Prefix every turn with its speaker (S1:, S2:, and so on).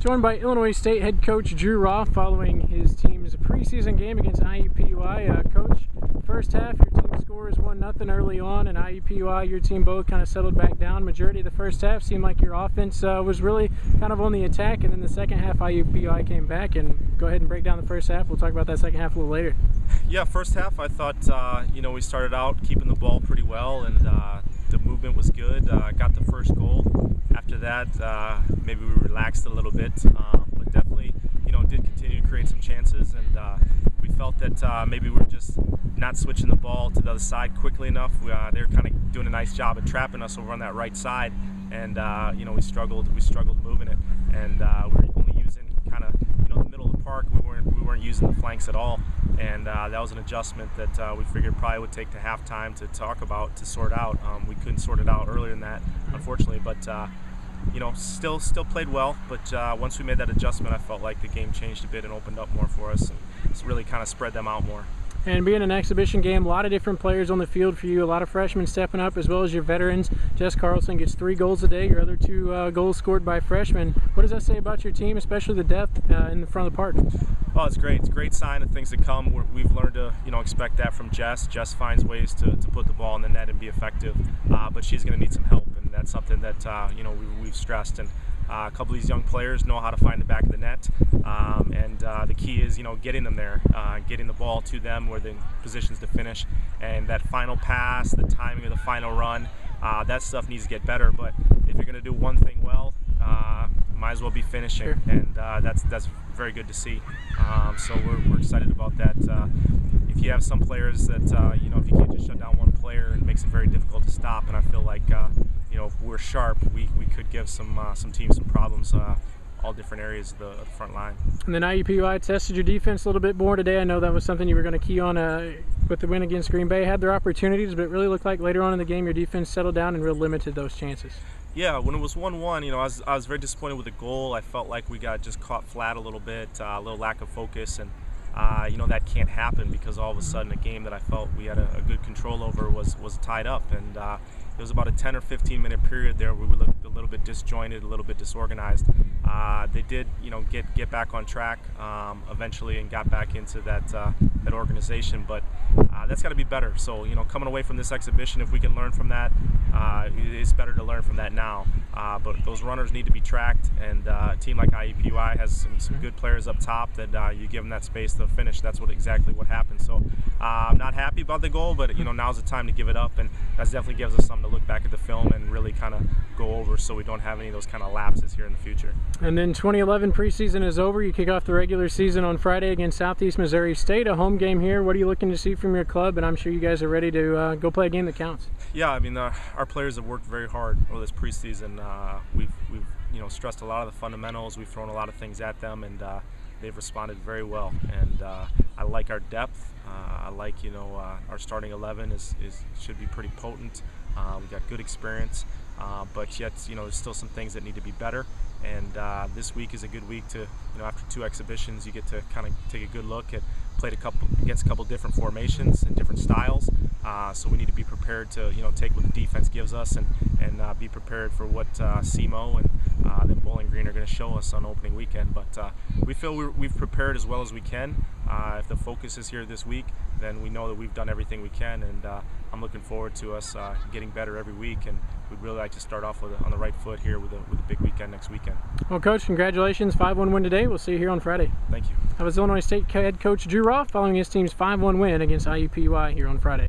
S1: Joined by Illinois State head coach Drew Roff following his team's preseason game against IUPUI. Coach, first half your team scores 1-0 early on, and IUPUI, your team both kind of settled back down. Majority of the first half seemed like your offense was really kind of on the attack, and then the second half IUPUI came back. And go ahead and break down the first half. We'll talk about that second half a little later.
S2: Yeah, first half I thought we started out keeping the ball pretty well, and the movement was good. Got the first goal. After that, maybe we relaxed a little bit, but definitely, did continue to create some chances, and we felt that maybe we were just not switching the ball to the other side quickly enough. They were kind of doing a nice job of trapping us over on that right side, and we struggled moving it, and we were only using kind of the middle of the park. We weren't using the flanks at all, and that was an adjustment that we figured probably would take to halftime to sort out. We couldn't sort it out earlier than that, unfortunately, but still played well. But once we made that adjustment, I felt like the game changed a bit and opened up more for us, and it's really kind of spread them out more.
S1: And being an exhibition game, a lot of different players on the field for you, a lot of freshmen stepping up as well as your veterans. Jess Carlson gets 3 goals today, your other 2 goals scored by freshmen. What does that say about your team, especially the depth in the front of the park?
S2: Oh, it's great. It's a great sign of things to come. We've learned to expect that from Jess. Jess finds ways to put the ball in the net and be effective, but she's going to need some help, and that's something that we've stressed. And a couple of these young players know how to find the back of the net, and the key is getting them there, getting the ball to them where they're in positions to finish, and that final pass, the timing of the final run, that stuff needs to get better. But if you're going to do one thing well, might as well be finishing. Sure. And that's very good to see. So we're excited about that. If you have some players that if you can't just shut down one player, it makes it very difficult to stop. And I feel like if we're sharp, we could give some teams some problems. All different areas of the front line.
S1: And then IUPUI tested your defense a little bit more today. I know that was something you were going to key on with the win against Green Bay. Had their opportunities, but it really looked like later on in the game your defense settled down and really limited those chances.
S2: Yeah, when it was 1-1, I was very disappointed with the goal. I felt like we got just caught flat a little bit, a little lack of focus, and that can't happen because all of a sudden a game that I felt we had a good control over was tied up, and it was about a 10 or 15 minute period there where we looked a little bit disjointed, a little bit disorganized. They did, get back on track eventually and got back into that organization, but that's got to be better. So, coming away from this exhibition, if we can learn from that, it's better to learn from that now. But those runners need to be tracked, and a team like IUPUI has some good players up top that you give them that space to finish. That's exactly what happened. So I'm not happy about the goal, but now's the time to give it up, and that definitely gives us something to look back at the film and really kind of go over so we don't have any of those kind of lapses here in the future.
S1: And then 2011 preseason is over. You kick off the regular season on Friday against Southeast Missouri State, a home game here. What are you looking to see from your club? And I'm sure you guys are ready to go play a game that counts.
S2: Yeah, I mean, our players have worked very hard over this preseason. We've stressed a lot of the fundamentals. We've thrown a lot of things at them, and they've responded very well. And I like our depth. I like our starting 11 should be pretty potent. We've got good experience, but yet there's still some things that need to be better. And this week is a good week to after 2 exhibitions, you get to kind of take a good look at played against a couple different formations and different styles. So we need to be prepared to take what the defense gives us and be prepared for what SEMO and the Bowling Green are going to show us on opening weekend. But we feel we've prepared as well as we can. If the focus is here this week, then we know that we've done everything we can, and I'm looking forward to us getting better every week, and we'd really like to start off on the right foot here with a big weekend next weekend.
S1: Well, Coach, congratulations, 5-1 win today. We'll see you here on Friday.
S2: Thank you.
S1: That was Illinois State head coach Drew Roff following his team's 5-1 win against IUPUI here on Friday.